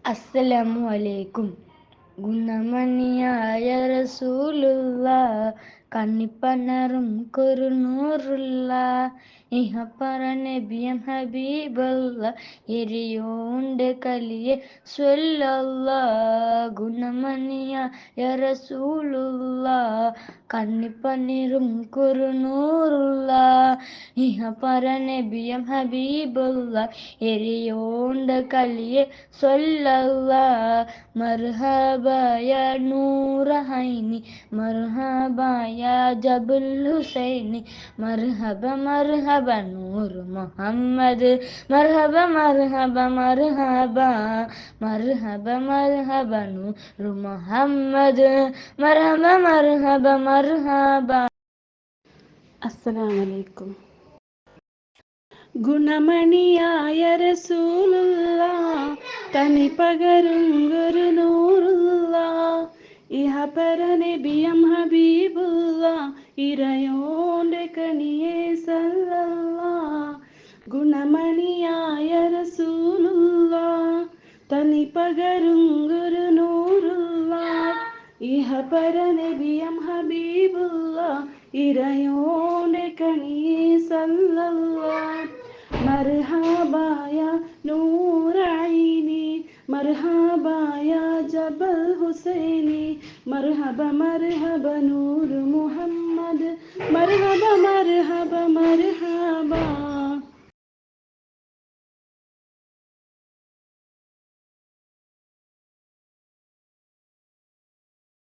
അസ്സലാമു അലൈക്കും. ഗുണമണിയായ റസൂലുള്ള, കണ്ണിപ്പണറും കുറുനൂറുള്ള, ഇഹപ്പറ നബിയം ഹബീബല്ല, എരിയോണ്ട് കലിയെ സ്വല്ലല്ല. ഗുണമണിയായ റസൂലുള്ള, കണ്ണിപ്പണിറും കുറുനൂറുള്ള, ഇഹപ്പറ നബിയം ഹബീബല്ല, എരിയോണ്ട് കലിയെ സ്വല്ലല്ലാ. മർഹബാ യാ നൂറ ഹൈനി, മർഹബാ യാ ജബൽ ഹുസൈനി, മർഹബ മർഹബ നൂറ് മുഹമ്മദ്, മർഹബ മർഹബ മർഹബ, മർഹബ മർഹബ നൂറ് മുഹമ്മദ്, മർഹബ മർഹബ മർഹബ. അസ്സലാമലൈക്കും. ഗുണമണിയായ റസൂലുള്ള, തനി പകരും ഗുരുനൂറുള്ള, ഇഹപര നബിയം ഹബീബുള്ള, ഇറയോന്റെ കണിയെ സല്ലല്ലാ. ഗുണമണിയായ റസൂലുള്ള, തനി പകരും ഗുരുനൂറുള്ള, ഇഹപര നബിയം ഹബീബുള്ള, ഇറയോന്റെ കണിയെ സല്ലല്ലാ. മർഹബാ യാ നൂറ ഐനി, മർഹബാ യാ ജബൽ ഹുസൈനി, മർഹബ മർഹബ നൂർ മുഹമ്മദ്.